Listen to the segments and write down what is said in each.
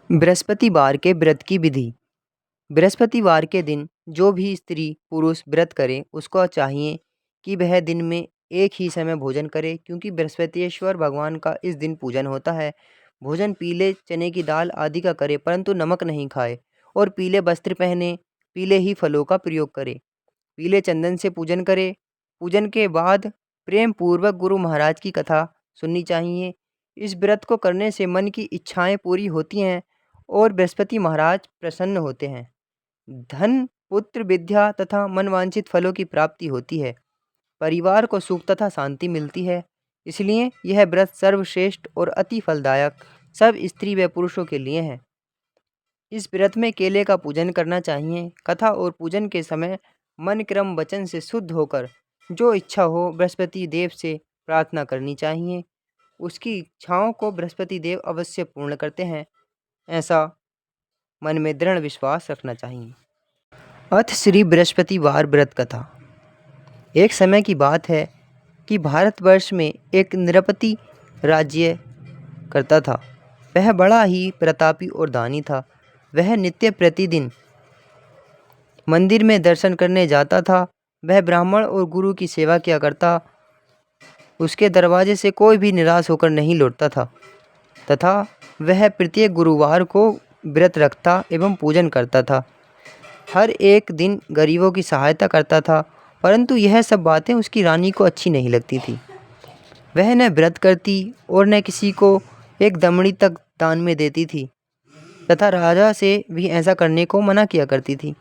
बृहस्पतिवार के व्रत की विधि। बृहस्पतिवार के दिन जो भी स्त्री पुरुष व्रत करे उसको चाहिए कि वह दिन में एक ही समय भोजन करे, क्योंकि बृहस्पतिश्वर भगवान का इस दिन पूजन होता है। भोजन पीले चने की दाल आदि का करे, परंतु नमक नहीं खाए, और पीले वस्त्र पहने, पीले ही फलों का प्रयोग करे, पीले चंदन से पूजन करे। पूजन के बाद प्रेम पूर्वक गुरु महाराज की कथा सुननी चाहिए। इस व्रत को करने से मन की इच्छाएं पूरी होती हैं और बृहस्पति महाराज प्रसन्न होते हैं। धन, पुत्र, विद्या तथा मनवांछित फलों की प्राप्ति होती है। परिवार को सुख तथा शांति मिलती है। इसलिए यह व्रत सर्वश्रेष्ठ और अति फलदायक सब स्त्री व पुरुषों के लिए है। इस व्रत में केले का पूजन करना चाहिए। कथा और पूजन के समय मन क्रम वचन से शुद्ध होकर जो इच्छा हो बृहस्पति देव से प्रार्थना करनी चाहिए। उसकी इच्छाओं को बृहस्पति देव अवश्य पूर्ण करते हैं, ऐसा मन में दृढ़ विश्वास रखना चाहिए। अथ श्री बृहस्पतिवार व्रत कथा। एक समय की बात है कि भारतवर्ष में एक नृपति राज्य करता था। वह बड़ा ही प्रतापी और दानी था। वह नित्य प्रतिदिन मंदिर में दर्शन करने जाता था। वह ब्राह्मण और गुरु की सेवा किया करता। उसके दरवाजे से कोई भी निराश होकर नहीं लौटता था, तथा वह प्रत्येक गुरुवार को व्रत रखता एवं पूजन करता था। हर एक दिन गरीबों की सहायता करता था, परंतु यह सब बातें उसकी रानी को अच्छी नहीं लगती थी। वह न व्रत करती और न किसी को एक दमड़ी तक दान में देती थी, तथा राजा से भी ऐसा करने को मना किया करती थी।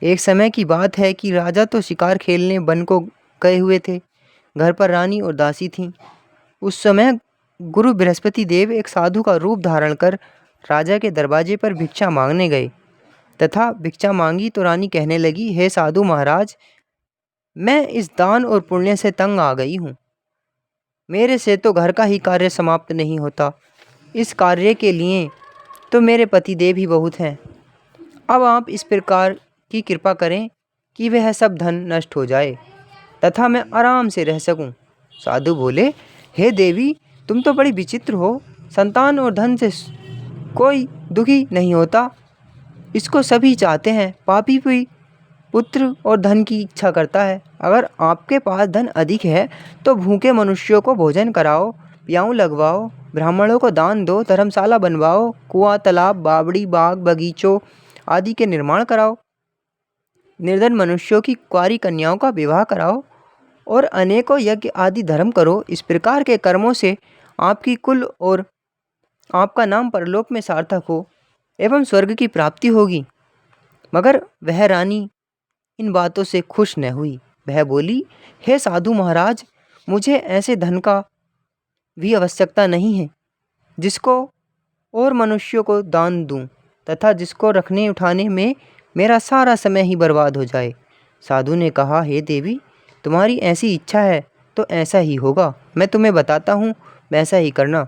एक समय की बात है कि राजा तो शिकार खेलने वन को गए हुए थे। घर पर रानी और दासी थीं। उस समय गुरु बृहस्पति देव एक साधु का रूप धारण कर राजा के दरवाजे पर भिक्षा मांगने गए, तथा भिक्षा मांगी तो रानी कहने लगी, हे साधु महाराज, मैं इस दान और पुण्य से तंग आ गई हूँ। मेरे से तो घर का ही कार्य समाप्त नहीं होता। इस कार्य के लिए तो मेरे पति देव ही बहुत हैं। अब आप इस प्रकार की कृपा करें कि वह सब धन नष्ट हो जाए तथा मैं आराम से रह सकूं। साधु बोले, हे देवी, तुम तो बड़ी विचित्र हो। संतान और धन से कोई दुखी नहीं होता, इसको सभी चाहते हैं। पापी भी पुत्र और धन की इच्छा करता है। अगर आपके पास धन अधिक है तो भूखे मनुष्यों को भोजन कराओ, प्याऊ लगवाओ, ब्राह्मणों को दान दो, धर्मशाला बनवाओ, कुआं, तालाब, बावड़ी, बाग, बगीचों आदि के निर्माण कराओ, निर्धन मनुष्यों की कुंवारी कन्याओं का विवाह कराओ और अनेकों यज्ञ आदि धर्म करो। इस प्रकार के कर्मों से आपकी कुल और आपका नाम परलोक में सार्थक हो एवं स्वर्ग की प्राप्ति होगी। मगर वह रानी इन बातों से खुश न हुई। वह बोली, हे साधु महाराज, मुझे ऐसे धन का भी आवश्यकता नहीं है जिसको और मनुष्यों को दान दूं, तथा जिसको रखने उठाने में मेरा सारा समय ही बर्बाद हो जाए। साधु ने कहा, हे देवी, तुम्हारी ऐसी इच्छा है तो ऐसा ही होगा। मैं तुम्हें बताता हूँ, वैसा ही करना।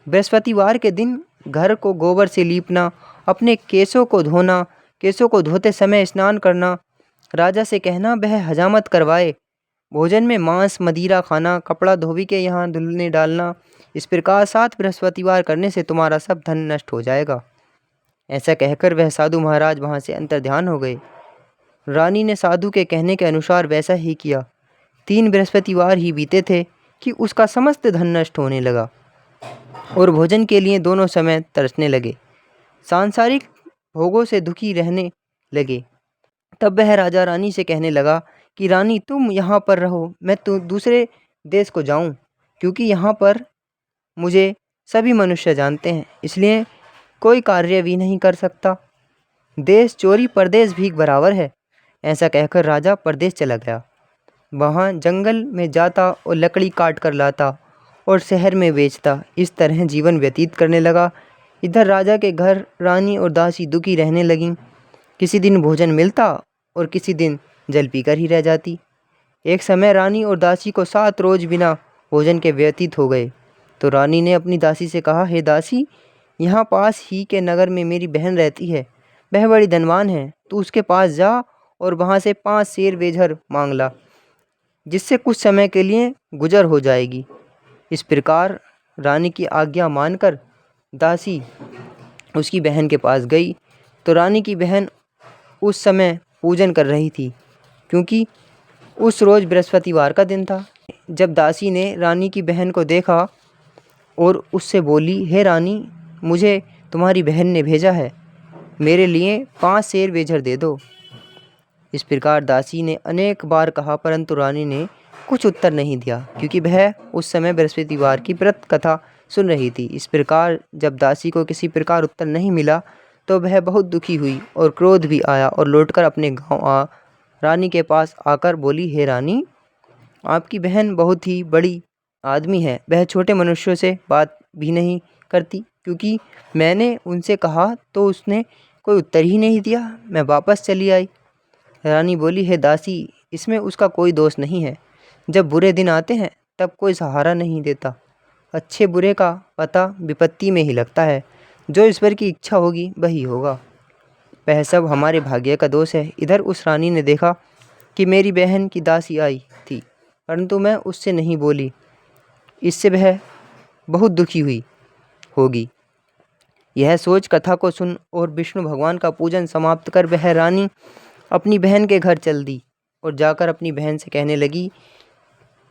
बृहस्पतिवार के दिन घर को गोबर से लीपना, अपने केशों को धोना, केशों को धोते समय स्नान करना, राजा से कहना वह हजामत करवाए, भोजन में मांस मदिरा खाना, कपड़ा धोबी के यहाँ धुलने डालना। इस प्रकार 7 बृहस्पतिवार करने से तुम्हारा सब धन नष्ट हो जाएगा। ऐसा कहकर वह साधु महाराज वहाँ से अंतर्ध्यान हो गए। रानी ने साधु के कहने के अनुसार वैसा ही किया। 3 बृहस्पतिवार ही बीते थे कि उसका समस्त धन नष्ट होने लगा और भोजन के लिए दोनों समय तरसने लगे। सांसारिक भोगों से दुखी रहने लगे। तब वह राजा रानी से कहने लगा कि रानी, तुम यहाँ पर रहो, मैं तो दूसरे देश को जाऊँ, क्योंकि यहाँ पर मुझे सभी मनुष्य जानते हैं, इसलिए कोई कार्य भी नहीं कर सकता। देश चोरी परदेश भीख बराबर है। ऐसा कहकर राजा परदेश चला गया। वहाँ जंगल में जाता और लकड़ी काट कर लाता और शहर में बेचता। इस तरह जीवन व्यतीत करने लगा। इधर राजा के घर रानी और दासी दुखी रहने लगीं। किसी दिन भोजन मिलता और किसी दिन जल पीकर ही रह जाती। एक समय रानी और दासी को 7 रोज बिना भोजन के व्यतीत हो गए। तो रानी ने अपनी दासी से कहा, हे दासी, यहाँ पास ही के नगर में मेरी बहन रहती है। वह बड़ी धनवान है। तू उसके पास जा और वहाँ से 5 शेर बेझर मांग ला, जिससे कुछ समय के लिए गुजर हो जाएगी। इस प्रकार रानी की आज्ञा मानकर दासी उसकी बहन के पास गई तो रानी की बहन उस समय पूजन कर रही थी, क्योंकि उस रोज़ बृहस्पतिवार का दिन था। जब दासी ने रानी की बहन को देखा और उससे बोली, हे रानी, मुझे तुम्हारी बहन ने भेजा है, मेरे लिए 5 शेर बेजर दे दो। इस प्रकार दासी ने अनेक बार कहा, परंतु रानी ने कुछ उत्तर नहीं दिया, क्योंकि वह उस समय बृहस्पतिवार की व्रत कथा सुन रही थी। इस प्रकार जब दासी को किसी प्रकार उत्तर नहीं मिला तो वह बहुत दुखी हुई और क्रोध भी आया और लौटकर अपने गांव रानी के पास आकर बोली, हे रानी, आपकी बहन बहुत ही बड़ी आदमी है, वह छोटे मनुष्यों से बात भी नहीं करती, क्योंकि मैंने उनसे कहा तो उसने कोई उत्तर ही नहीं दिया, मैं वापस चली आई। रानी बोली, हे दासी, इसमें उसका कोई दोष नहीं है। जब बुरे दिन आते हैं तब कोई सहारा नहीं देता, अच्छे बुरे का पता विपत्ति में ही लगता है। जो ईश्वर की इच्छा होगी वही होगा, वह सब हमारे भाग्य का दोष है। इधर उस रानी ने देखा कि मेरी बहन की दासी आई थी, परंतु मैं उससे नहीं बोली, इससे वह बहुत दुखी हुई होगी। यह सोच कथा को सुन और विष्णु भगवान का पूजन समाप्त कर वह रानी अपनी बहन के घर चल दी और जाकर अपनी बहन से कहने लगी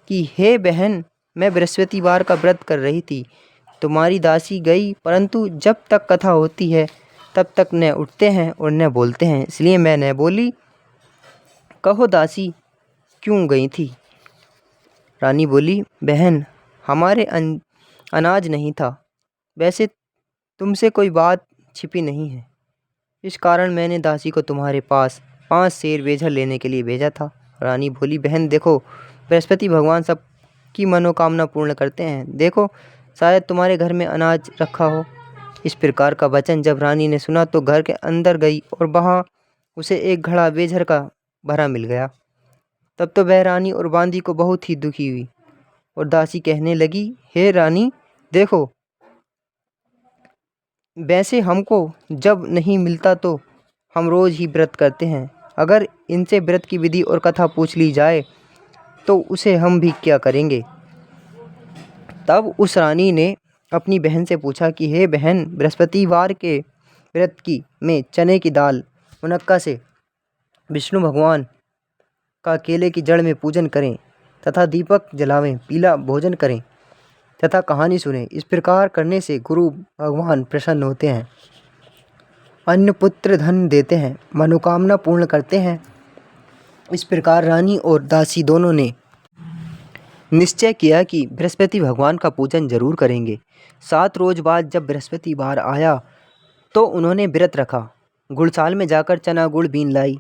कि हे बहन, मैं बृहस्पतिवार का व्रत कर रही थी, तुम्हारी दासी गई, परंतु जब तक कथा होती है तब तक न उठते हैं और न बोलते हैं, इसलिए मैं न बोली। कहो दासी, क्यों गई थी? रानी बोली, बहन, हमारे अनाज नहीं था, वैसे तुमसे कोई बात छिपी नहीं है, इस कारण मैंने दासी को तुम्हारे पास 5 शेर बेजर लेने के लिए भेजा था। रानी बोली, बहन देखो, बृहस्पति भगवान सबकी मनोकामना पूर्ण करते हैं, देखो शायद तुम्हारे घर में अनाज रखा हो। इस प्रकार का वचन जब रानी ने सुना तो घर के अंदर गई और वहाँ उसे एक घड़ा बेजर का भरा मिल गया। तब तो वह रानी और बांदी को बहुत ही दुखी हुई और दासी कहने लगी, हे रानी, देखो, वैसे हमको जब नहीं मिलता तो हम रोज़ ही व्रत करते हैं, अगर इनसे व्रत की विधि और कथा पूछ ली जाए तो उसे हम भी क्या करेंगे। तब उस रानी ने अपनी बहन से पूछा कि हे बहन, बृहस्पतिवार के व्रत की में चने की दाल मुनक्का से विष्णु भगवान का केले की जड़ में पूजन करें तथा दीपक जलावें, पीला भोजन करें तथा कहानी सुने। इस प्रकार करने से गुरु भगवान प्रसन्न होते हैं, अन्न पुत्र धन देते हैं, मनोकामना पूर्ण करते हैं। इस प्रकार रानी और दासी दोनों ने निश्चय किया कि बृहस्पति भगवान का पूजन जरूर करेंगे। 7 रोज बाद जब बृहस्पतिवार आया तो उन्होंने व्रत रखा, गुड़साल में जाकर चना गुड़ बीन लाई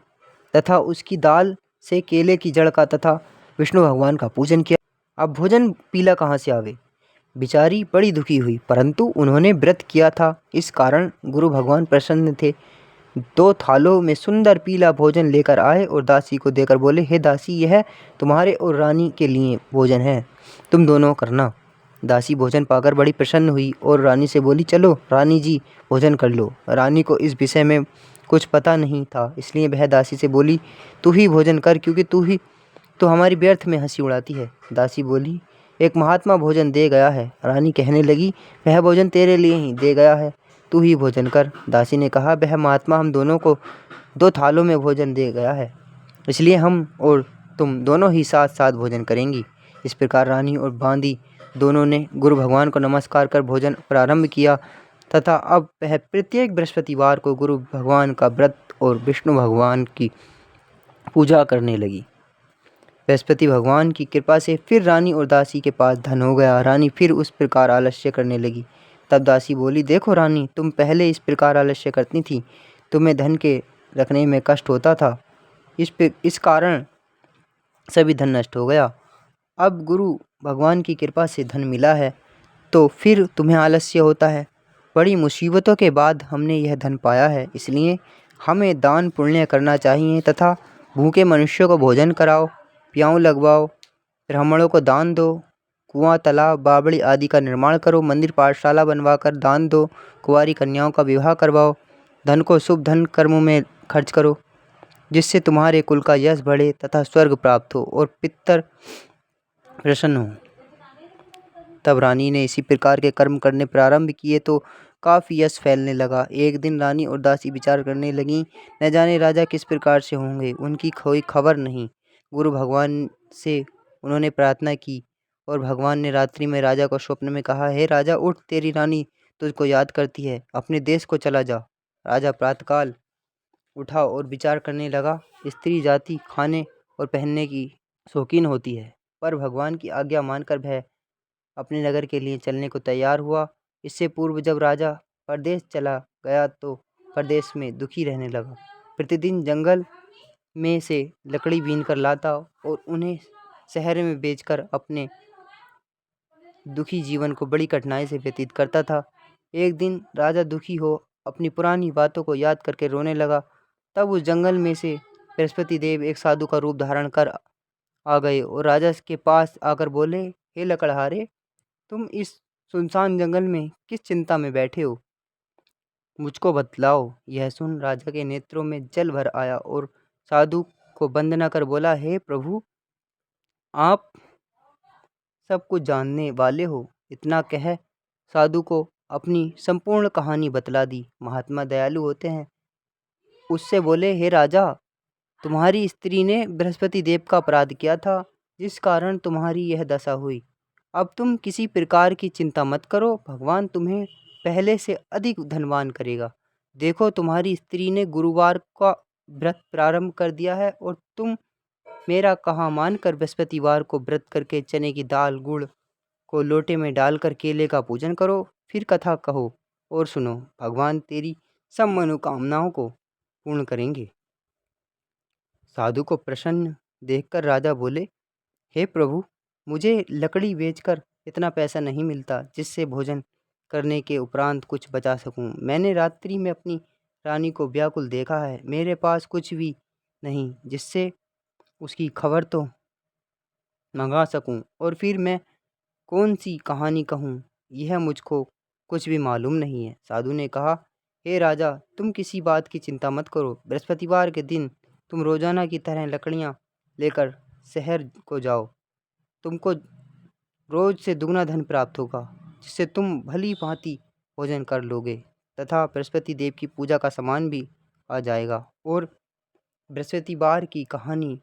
तथा उसकी दाल से केले की जड़ का तथा विष्णु भगवान का पूजन किया। अब भोजन पीला कहाँ से आवे, बेचारी बड़ी दुखी हुई, परंतु उन्होंने व्रत किया था, इस कारण गुरु भगवान प्रसन्न थे। 2 थालों में सुंदर पीला भोजन लेकर आए और दासी को देकर बोले, हे दासी, यह तुम्हारे और रानी के लिए भोजन है, तुम दोनों करना। दासी भोजन पाकर बड़ी प्रसन्न हुई और रानी से बोली, चलो रानी जी, भोजन कर लो। रानी को इस विषय में कुछ पता नहीं था, इसलिए वह दासी से बोली, तू ही भोजन कर, क्योंकि तू ही तो हमारी व्यर्थ में हंसी उड़ाती है। दासी बोली, एक महात्मा भोजन दे गया है। रानी कहने लगी, वह भोजन तेरे लिए ही दे गया है, तू ही भोजन कर। दासी ने कहा, वह महात्मा हम दोनों को 2 थालों में भोजन दे गया है, इसलिए हम और तुम दोनों ही साथ साथ भोजन करेंगी। इस प्रकार रानी और बांदी दोनों ने गुरु भगवान को नमस्कार कर भोजन प्रारंभ किया तथा अब वह प्रत्येक बृहस्पतिवार को गुरु भगवान का व्रत और विष्णु भगवान की पूजा करने लगी। बृहस्पति भगवान की कृपा से फिर रानी और दासी के पास धन हो गया। रानी फिर उस प्रकार आलस्य करने लगी। तब दासी बोली, देखो रानी, तुम पहले इस प्रकार आलस्य करती थी, तुम्हें धन के रखने में कष्ट होता था, इस कारण सभी धन नष्ट हो गया। अब गुरु भगवान की कृपा से धन मिला है तो फिर तुम्हें आलस्य होता है। बड़ी मुसीबतों के बाद हमने यह धन पाया है, इसलिए हमें दान पुण्य करना चाहिए तथा भूखे मनुष्यों को भोजन कराओ, प्याऊ लगवाओ, ब्राह्मणों को दान दो, कुआं, तालाब, बावड़ी आदि का निर्माण करो, मंदिर पाठशाला बनवाकर दान दो, कुंवारी कन्याओं का विवाह करवाओ, धन को शुभ धन कर्मों में खर्च करो, जिससे तुम्हारे कुल का यश बढ़े तथा स्वर्ग प्राप्त हो और पितर प्रसन्न हो। तब रानी ने इसी प्रकार के कर्म करने प्रारंभ किए तो काफ़ी यश फैलने लगा। एक दिन रानी और दासी विचार करने लगीं, न जाने राजा किस प्रकार से होंगे, उनकी कोई खबर नहीं। गुरु भगवान से उन्होंने प्रार्थना की और भगवान ने रात्रि में राजा को स्वप्न में कहा, हे राजा उठ, तेरी रानी तुझको याद करती है, अपने देश को चला जा। राजा प्रातःकाल उठा और विचार करने लगा, स्त्री जाति खाने और पहनने की शौकीन होती है, पर भगवान की आज्ञा मानकर वह अपने नगर के लिए चलने को तैयार हुआ। इससे पूर्व जब राजा परदेश चला गया तो परदेश में दुखी रहने लगा। प्रतिदिन जंगल में से लकड़ी बीन कर लाता और उन्हें शहर में बेचकर अपने दुखी जीवन को बड़ी कठिनाई से व्यतीत करता था। एक दिन राजा दुखी हो अपनी पुरानी बातों को याद करके रोने लगा। तब उस जंगल में से बृहस्पति देव एक साधु का रूप धारण कर आ गए और राजा के पास आकर बोले, हे लकड़हारे, तुम इस सुनसान जंगल में किस चिंता में बैठे हो, मुझको बतलाओ। यह सुन राजा के नेत्रों में जल भर आया और साधु को वंदना कर बोला, हे प्रभु, आप सब कुछ जानने वाले हो। इतना कह साधु को अपनी संपूर्ण कहानी बतला दी। महात्मा दयालु होते हैं। उससे बोले, हे राजा, तुम्हारी स्त्री ने बृहस्पति देव का अपराध किया था, जिस कारण तुम्हारी यह दशा हुई। अब तुम किसी प्रकार की चिंता मत करो, भगवान तुम्हें पहले से अधिक धनवान करेगा। देखो, तुम्हारी स्त्री ने गुरुवार का व्रत प्रारंभ कर दिया है और तुम मेरा कहा मानकर बृहस्पतिवार को व्रत करके चने की दाल गुड़ को लोटे में डालकर केले का पूजन करो, फिर कथा कहो और सुनो, भगवान तेरी सब मनोकामनाओं को पूर्ण करेंगे। साधु को प्रसन्न देखकर राजा बोले, हे प्रभु, मुझे लकड़ी बेचकर इतना पैसा नहीं मिलता जिससे भोजन करने के उपरांत कुछ बचा सकूं। मैंने रात्रि में अपनी रानी को व्याकुल देखा है, मेरे पास कुछ भी नहीं जिससे उसकी खबर तो मंगा सकूं, और फिर मैं कौन सी कहानी कहूँ, यह मुझको कुछ भी मालूम नहीं है। साधु ने कहा, हे राजा, तुम किसी बात की चिंता मत करो। बृहस्पतिवार के दिन तुम रोजाना की तरह लकड़ियाँ लेकर शहर को जाओ। तुमको रोज से दुगना धन प्राप्त होगा, जिससे तुम भली भांति भोजन कर लोगे तथा बृहस्पति देव की पूजा का सामान भी आ जाएगा। और बृहस्पतिवार की कहानी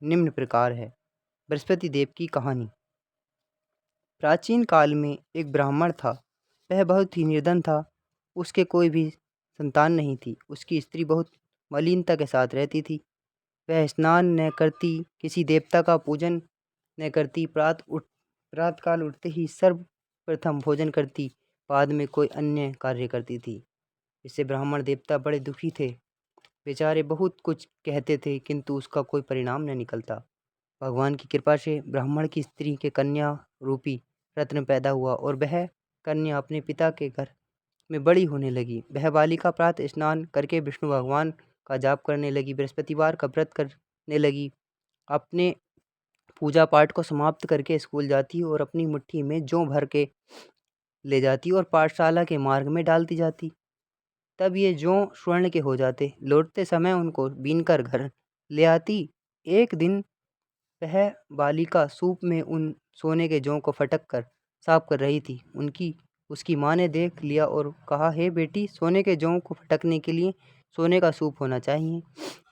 निम्न प्रकार है। बृहस्पति देव की कहानी। प्राचीन काल में एक ब्राह्मण था। वह बहुत ही निर्धन था। उसके कोई भी संतान नहीं थी। उसकी स्त्री बहुत मलिनता के साथ रहती थी। वह स्नान न करती, किसी देवता का पूजन न करती, प्रातःकाल उठते ही सर्वप्रथम भोजन करती, बाद में कोई अन्य कार्य करती थी। इससे ब्राह्मण देवता बड़े दुखी थे। बेचारे बहुत कुछ कहते थे किंतु उसका कोई परिणाम न निकलता। भगवान की कृपा से ब्राह्मण की स्त्री के कन्या रूपी रत्न पैदा हुआ और वह कन्या अपने पिता के घर में बड़ी होने लगी। वह बालिका प्रातः स्नान करके विष्णु भगवान का जाप करने लगी, बृहस्पतिवार का व्रत करने लगी, अपने पूजा पाठ को समाप्त करके स्कूल जाती और अपनी मुट्ठी में जौ भर के ले जाती और पाठशाला के मार्ग में डालती जाती। तब ये जौ स्वर्ण के हो जाते। लौटते समय उनको बीनकर घर ले आती। एक दिन वह बालिका सूप में उन सोने के जौ को फटक कर साफ कर रही थी। उसकी माँ ने देख लिया और कहा, हे बेटी, सोने के जौ को फटकने के लिए सोने का सूप होना चाहिए।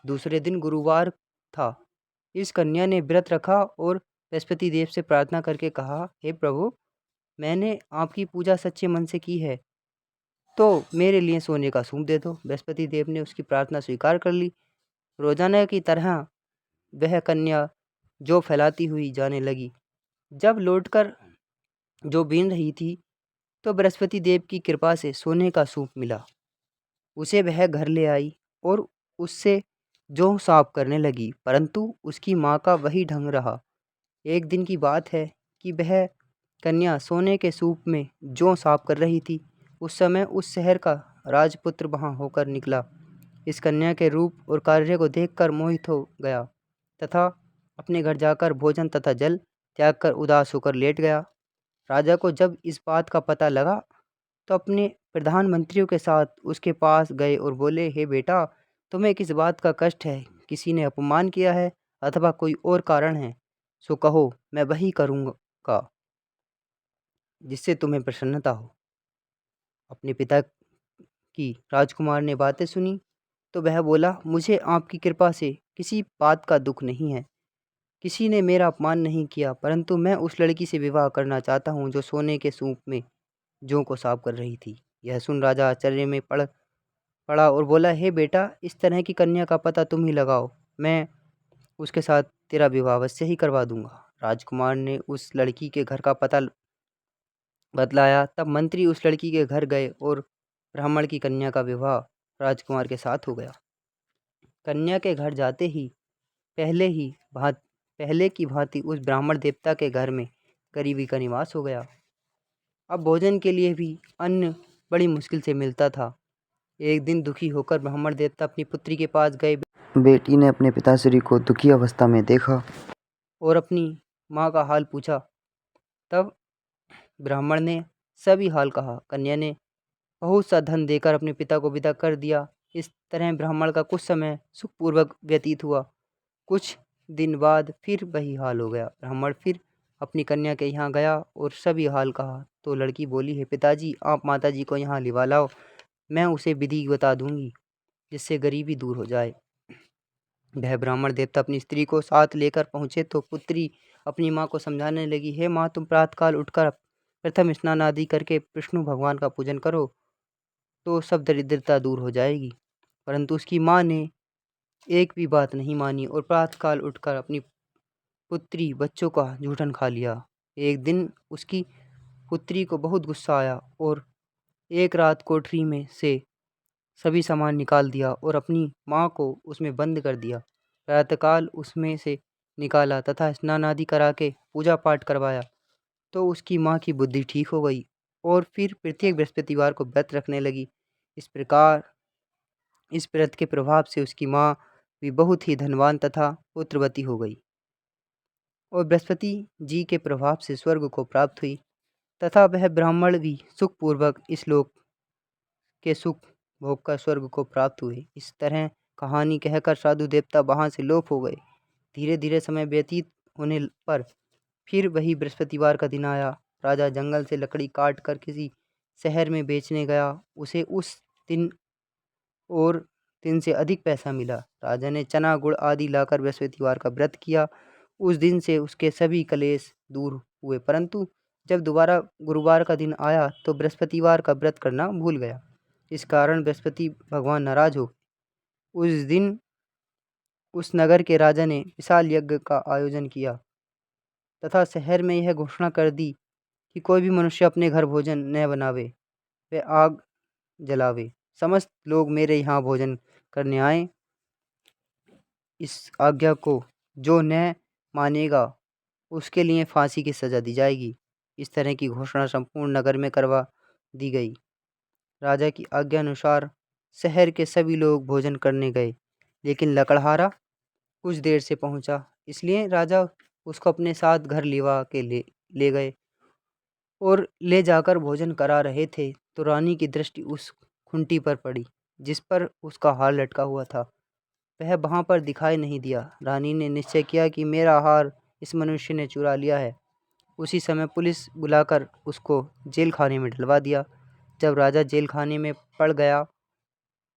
दूसरे दिन गुरुवार था। इस कन्या ने व्रत रखा और बृहस्पति देव से प्रार्थना करके कहा, हे प्रभु, मैंने आपकी पूजा सच्चे मन से की है, तो मेरे लिए सोने का सूप दे दो। बृहस्पति देव ने उसकी प्रार्थना स्वीकार कर ली। रोजाना की तरह वह कन्या जो फैलाती हुई जाने लगी। जब लौटकर जो बीन रही थी तो बृहस्पति देव की कृपा से सोने का सूप मिला। उसे वह घर ले आई और उससे जौ साफ करने लगी, परंतु उसकी माँ का वही ढंग रहा। एक दिन की बात है कि वह कन्या सोने के सूप में जौ साफ कर रही थी। उस समय उस शहर का राजपुत्र वहां होकर निकला। इस कन्या के रूप और कार्य को देखकर मोहित हो गया तथा अपने घर जाकर भोजन तथा जल त्याग कर उदास होकर लेट गया। राजा को जब इस बात का पता लगा तो अपने प्रधानमंत्रियों के साथ उसके पास गए और बोले, हे बेटा, तुम्हें किस बात का कष्ट है? किसी ने अपमान किया है अथवा कोई और कारण है? सो कहो, मैं वही करूँगा जिससे तुम्हें प्रसन्नता हो। अपने पिता की राजकुमार ने बातें सुनी तो वह बोला, मुझे आपकी कृपा से किसी बात का दुख नहीं है। किसी ने मेरा अपमान नहीं किया, परंतु मैं उस लड़की से विवाह करना चाहता हूँ जो सोने के सूप में जौ को साफ कर रही थी। यह सुन राजा आश्चर्य में पड़ा और बोला, हे बेटा, इस तरह की कन्या का पता तुम ही लगाओ, मैं उसके साथ तेरा विवाह अवश्य ही करवा दूंगा। राजकुमार ने उस लड़की के घर का पता बतलाया। तब मंत्री उस लड़की के घर गए और ब्राह्मण की कन्या का विवाह राजकुमार के साथ हो गया। कन्या के घर जाते ही पहले ही भांति पहले की भांति उस ब्राह्मण देवता के घर में गरीबी का निवास हो गया। अब भोजन के लिए भी अन्न बड़ी मुश्किल से मिलता था। एक दिन दुखी होकर ब्राह्मण देवता अपनी पुत्री के पास गए। बेटी ने अपने पिताश्री को दुखी अवस्था में देखा और अपनी माँ का हाल पूछा। तब ब्राह्मण ने सभी हाल कहा। कन्या ने बहुत सा धन देकर अपने पिता को विदा कर दिया। इस तरह ब्राह्मण का कुछ समय सुखपूर्वक व्यतीत हुआ। कुछ दिन बाद फिर वही हाल हो गया। ब्राह्मण फिर अपनी कन्या के यहाँ गया और सभी हाल कहा तो लड़की बोली, है पिताजी, आप माताजी को यहाँ लिवा लाओ, मैं उसे विधि बता दूंगी जिससे गरीबी दूर हो जाए। वह ब्राह्मण देवता अपनी स्त्री को साथ लेकर पहुँचे तो पुत्री अपनी माँ को समझाने लगी, हे माँ, तुम प्रातःकाल उठकर प्रथम स्नान आदि करके विष्णु भगवान का पूजन करो तो सब दरिद्रता दूर हो जाएगी। परंतु उसकी माँ ने एक भी बात नहीं मानी और प्रातःकाल उठकर अपनी पुत्री बच्चों का जूठन खा लिया। एक दिन उसकी पुत्री को बहुत गुस्सा आया और एक रात कोठरी में से सभी सामान निकाल दिया और अपनी माँ को उसमें बंद कर दिया। प्रातःकाल उसमें से निकाला तथा स्नान आदि करा के पूजा पाठ करवाया तो उसकी माँ की बुद्धि ठीक हो गई और फिर प्रत्येक बृहस्पतिवार को व्रत रखने लगी। इस प्रकार इस व्रत के प्रभाव से उसकी माँ भी बहुत ही धनवान तथा पुत्रवती हो गई और बृहस्पति जी के प्रभाव से स्वर्ग को प्राप्त हुई तथा वह ब्राह्मण भी सुखपूर्वक इस लोक के सुख भोग कर स्वर्ग को प्राप्त हुए। इस तरह कहानी कहकर साधु देवता वहाँ से लोप हो गए। धीरे धीरे समय व्यतीत होने पर फिर वही बृहस्पतिवार का दिन आया। राजा जंगल से लकड़ी काट कर किसी शहर में बेचने गया। उसे उस दिन और दिन से अधिक पैसा मिला। राजा ने चना गुड़ आदि लाकर बृहस्पतिवार का व्रत किया। उस दिन से उसके सभी कलेश दूर हुए, परंतु जब दोबारा गुरुवार का दिन आया तो बृहस्पतिवार का व्रत करना भूल गया। इस कारण बृहस्पति भगवान नाराज हो गए। उस दिन उस नगर के राजा ने विशाल यज्ञ का आयोजन किया तथा शहर में यह घोषणा कर दी कि कोई भी मनुष्य अपने घर भोजन न बनावे व आग जलावे। समस्त लोग मेरे यहाँ भोजन करने आए। इस आज्ञा को जो न मानेगा उसके लिए फांसी की सजा दी जाएगी। इस तरह की घोषणा संपूर्ण नगर में करवा दी गई। राजा की आज्ञा अनुसार शहर के सभी लोग भोजन करने गए, लेकिन लकड़हारा कुछ देर से पहुंचा, इसलिए राजा उसको अपने साथ घर लिवा के ले गए और ले जाकर भोजन करा रहे थे तो रानी की दृष्टि उस खुंटी पर पड़ी जिस पर उसका हार लटका हुआ था। वह वहाँ पर दिखाई नहीं दिया। रानी ने निश्चय किया कि मेरा हार इस मनुष्य ने चुरा लिया है। उसी समय पुलिस बुलाकर उसको जेल खाने में डलवा दिया। जब राजा जेल खाने में पड़ गया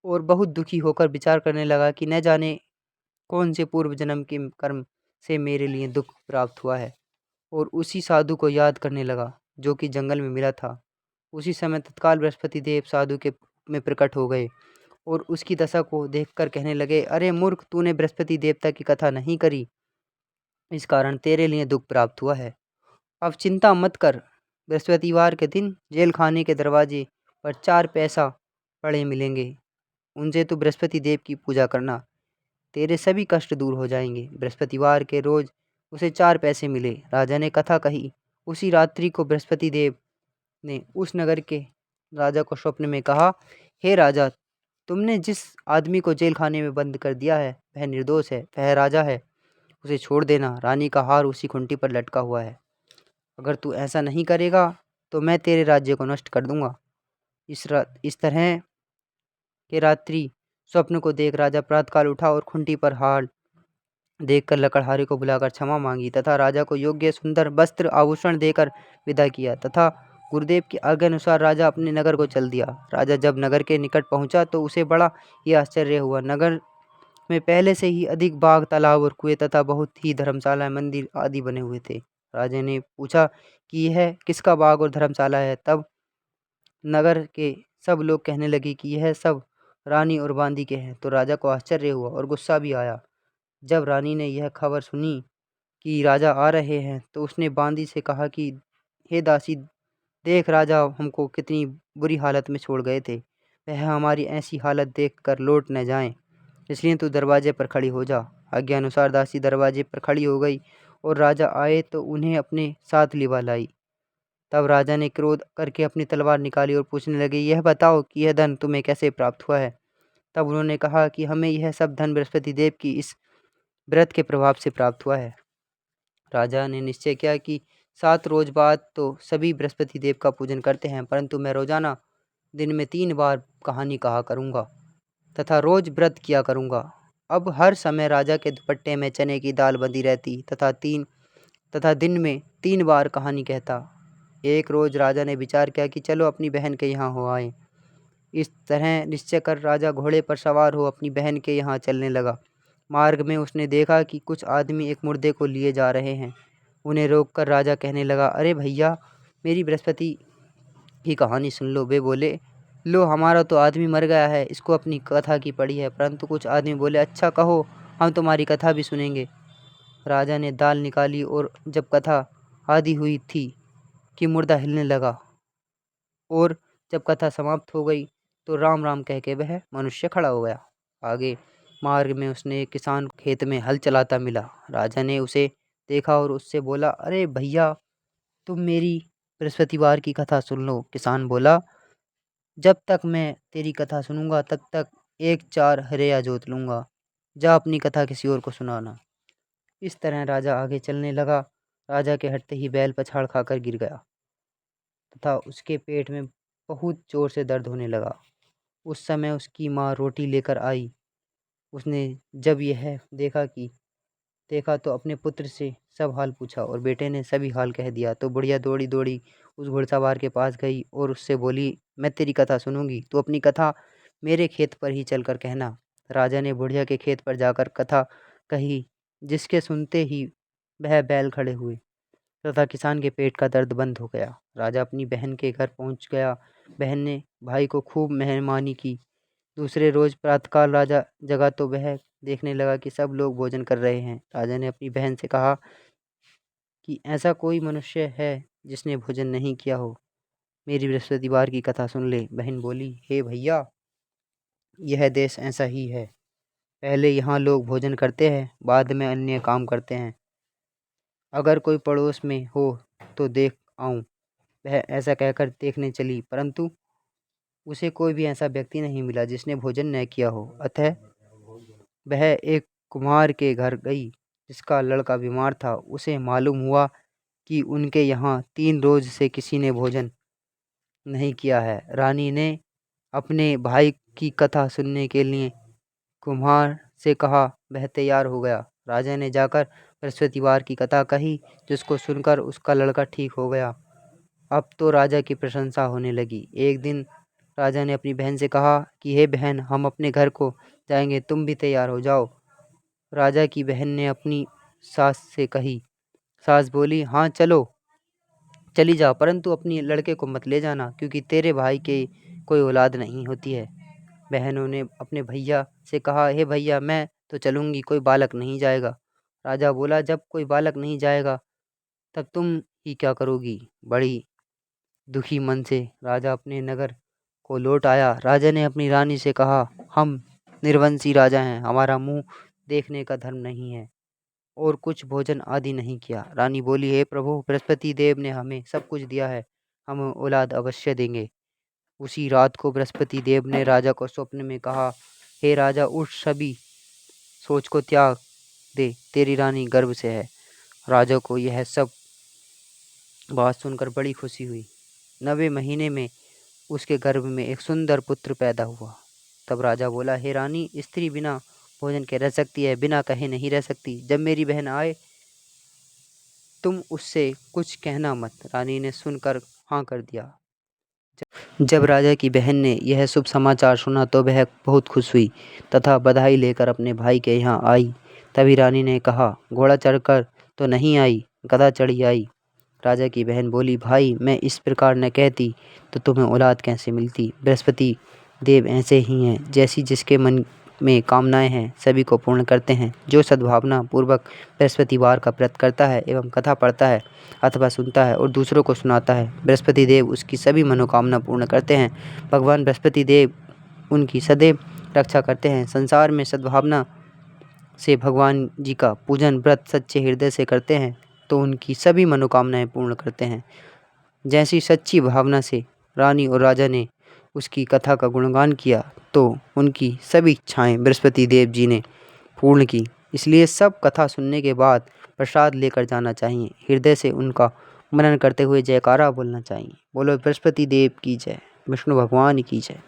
और बहुत दुखी होकर विचार करने लगा कि न जाने कौन से पूर्व जन्म के कर्म से मेरे लिए दुख प्राप्त हुआ है, और उसी साधु को याद करने लगा जो कि जंगल में मिला था। उसी समय तत्काल बृहस्पति देव साधु के में प्रकट हो गए और उसकी दशा को देखकर कहने लगे, अरे मूर्ख, तूने बृहस्पति देवता की कथा नहीं करी, इस कारण तेरे लिए दुख प्राप्त हुआ है। अब चिंता मत कर, बृहस्पतिवार के दिन जेल खाने के दरवाजे पर 4 पैसा पड़े मिलेंगे, उनसे तू बृहस्पति देव की पूजा करना, तेरे सभी कष्ट दूर हो जाएंगे। बृहस्पतिवार के रोज उसे 4 पैसे मिले। राजा ने कथा कही। उसी रात्रि को बृहस्पति देव ने उस नगर के राजा को स्वप्न में कहा, हे राजा, तुमने जिस आदमी को जेल खाने में बंद कर दिया है वह निर्दोष है, वह राजा है, उसे छोड़ देना। रानी का हार उसी खुंटी पर लटका हुआ है। अगर तू ऐसा नहीं करेगा तो मैं तेरे राज्य को नष्ट कर दूंगा। इस तरह के रात्रि स्वप्न को देख राजा प्रातःकाल उठा और खुंटी पर हार देखकर लकड़हारे को बुलाकर क्षमा मांगी तथा राजा को योग्य सुंदर वस्त्र आभूषण देकर विदा किया तथा गुरुदेव की आज्ञा अनुसार राजा अपने नगर को चल दिया। राजा जब नगर के निकट पहुंचा तो उसे बड़ा ही आश्चर्य हुआ। नगर में पहले से ही अधिक बाग, तालाब और कुएं तथा बहुत ही धर्मशाला, मंदिर आदि बने हुए थे। राजा ने पूछा कि यह किसका बाग और धर्मशाला है। तब नगर के सब लोग कहने लगे कि यह सब रानी और बांदी के हैं। तो राजा को आश्चर्य हुआ और गुस्सा भी आया। जब रानी ने यह खबर सुनी कि राजा आ रहे हैं तो उसने बांदी से कहा कि हे दासी, देख राजा हमको कितनी बुरी हालत में छोड़ गए थे। वह हमारी ऐसी हालत देखकर लौट न जाएं, इसलिए तू दरवाजे पर खड़ी हो जा। आज्ञा अनुसार दासी दरवाजे पर खड़ी हो गई और राजा आए तो उन्हें अपने साथ लिवा लाई। तब राजा ने क्रोध करके अपनी तलवार निकाली और पूछने लगे, यह बताओ कि यह धन तुम्हें कैसे प्राप्त हुआ है। तब उन्होंने कहा कि हमें यह सब धन बृहस्पति देव की इस व्रत के प्रभाव से प्राप्त हुआ है। राजा ने निश्चय किया कि 7 रोज बाद तो सभी बृहस्पति देव का पूजन करते हैं, परंतु मैं रोजाना दिन में 3 बार कहानी कहा करूँगा तथा रोज व्रत किया करूँगा। अब हर समय राजा के दुपट्टे में चने की दाल बंधी रहती तथा दिन में 3 बार कहानी कहता। एक रोज राजा ने विचार किया कि चलो अपनी बहन के यहाँ हो आए। इस तरह निश्चय कर राजा घोड़े पर सवार हो अपनी बहन के यहाँ चलने लगा। मार्ग में उसने देखा कि कुछ आदमी एक मुर्दे को लिए जा रहे हैं। उन्हें रोककर राजा कहने लगा, अरे भैया, मेरी बृहस्पति की कहानी सुन लो। वे बोले, लो हमारा तो आदमी मर गया है, इसको अपनी कथा की पड़ी है। परंतु कुछ आदमी बोले, अच्छा कहो, हम तुम्हारी कथा भी सुनेंगे। राजा ने दाल निकाली और जब कथा आदि हुई थी कि मुर्दा हिलने लगा और जब कथा समाप्त हो गई तो राम राम कह के वह मनुष्य खड़ा हो गया। आगे मार्ग में उसने एक किसान खेत में हल चलाता मिला। राजा ने उसे देखा और उससे बोला, अरे भैया, तुम मेरी बृहस्पतिवार की कथा सुन लो। किसान बोला, जब तक मैं तेरी कथा सुनूंगा तब तक 1-4 हरेया जोत लूंगा। जा अपनी कथा किसी और को सुनाना। इस तरह राजा आगे चलने लगा। राजा के हटते ही बैल पछाड़ खाकर गिर गया तथा उसके पेट में बहुत जोर से दर्द होने लगा। उस समय उसकी माँ रोटी लेकर आई। उसने जब यह देखा तो अपने पुत्र से सब हाल पूछा और बेटे ने सभी हाल कह दिया। तो बुढ़िया दौड़ी दौड़ी उस घुड़सवार के पास गई और उससे बोली, मैं तेरी कथा सुनूंगी, तो अपनी कथा मेरे खेत पर ही चलकर कहना। राजा ने बुढ़िया के खेत पर जाकर कथा कही, जिसके सुनते ही वह बैल खड़े हुए तथा किसान के पेट का दर्द बंद हो गया। राजा अपनी बहन के घर पहुंच गया। बहन ने भाई को खूब मेहमानी की। दूसरे रोज प्रातःकाल राजा जगा तो वह देखने लगा कि सब लोग भोजन कर रहे हैं। राजा ने अपनी बहन से कहा कि ऐसा कोई मनुष्य है जिसने भोजन नहीं किया हो, मेरी बृहस्पतिवार की कथा सुन ले। बहन बोली, हे भैया, यह देश ऐसा ही है। पहले यहाँ लोग भोजन करते हैं, बाद में अन्य काम करते हैं। अगर कोई पड़ोस में हो तो देख आऊं। वह ऐसा कहकर देखने चली, परंतु उसे कोई भी ऐसा व्यक्ति नहीं मिला जिसने भोजन न किया हो। अतः वह एक कुम्हार के घर गई जिसका लड़का बीमार था। उसे मालूम हुआ कि उनके यहाँ 3 रोज से किसी ने भोजन नहीं किया है। रानी ने अपने भाई की कथा सुनने के लिए कुम्हार से कहा। वह तैयार हो गया। राजा ने जाकर बृहस्पतिवार की कथा कही, जिसको सुनकर उसका लड़का ठीक हो गया। अब तो राजा की प्रशंसा होने लगी। एक दिन राजा ने अपनी बहन से कहा कि हे बहन, हम अपने घर को जाएंगे, तुम भी तैयार हो जाओ। राजा की बहन ने अपनी सास से कही। सास बोली, हाँ चलो, चली जाओ, परंतु अपनी लड़के को मत ले जाना, क्योंकि तेरे भाई के कोई औलाद नहीं होती है। बहनों ने अपने भैया से कहा, हे भैया, मैं तो चलूंगी, कोई बालक नहीं जाएगा। राजा बोला, जब कोई बालक नहीं जाएगा तब तुम ही क्या करोगी। बड़ी दुखी मन से राजा अपने नगर को लौट आया। राजा ने अपनी रानी से कहा, हम निर्वंशी राजा हैं, हमारा मुंह देखने का धर्म नहीं है और कुछ भोजन आदि नहीं किया। रानी बोली, हे प्रभु, बृहस्पति देव ने हमें सब कुछ दिया है, हम औलाद अवश्य देंगे। उसी रात को बृहस्पति देव ने राजा को स्वप्न में कहा, हे राजा, उठ, सभी सोच को त्याग दे, तेरी रानी गर्भ से है। राजा को यह सब बात सुनकर बड़ी खुशी हुई। 9वें महीने में उसके गर्भ में एक सुंदर पुत्र पैदा हुआ। तब राजा बोला, हे रानी, स्त्री बिना भोजन के रह सकती है, बिना कहे नहीं रह सकती। जब मेरी बहन आए तुम उससे कुछ कहना मत। रानी ने सुनकर हाँ कर दिया। जब राजा की बहन ने यह शुभ समाचार सुना तो वह बहुत खुश हुई तथा बधाई लेकर अपने भाई के यहाँ आई। तभी रानी ने कहा, घोड़ा चढ़कर तो नहीं आई, गधा चढ़ी आई। राजा की बहन बोली, भाई मैं इस प्रकार न कहती तो तुम्हें औलाद कैसे मिलती। बृहस्पति देव ऐसे ही हैं, जैसी जिसके मन में कामनाएं हैं सभी को पूर्ण करते हैं। जो सद्भावना पूर्वक बृहस्पतिवार का व्रत करता है एवं कथा पढ़ता है अथवा सुनता है और दूसरों को सुनाता है, बृहस्पति देव उसकी सभी मनोकामना पूर्ण करते हैं। भगवान बृहस्पति देव उनकी सदैव रक्षा करते हैं। संसार में सद्भावना से भगवान जी का पूजन व्रत सच्चे हृदय से करते हैं तो उनकी सभी मनोकामनाएं पूर्ण करते हैं। जैसी सच्ची भावना से रानी और राजा ने उसकी कथा का गुणगान किया तो उनकी सभी इच्छाएं बृहस्पति देव जी ने पूर्ण की। इसलिए सब कथा सुनने के बाद प्रसाद लेकर जाना चाहिए। हृदय से उनका मनन करते हुए जयकारा बोलना चाहिए। बोलो बृहस्पति देव की जय, विष्णु भगवान की जय।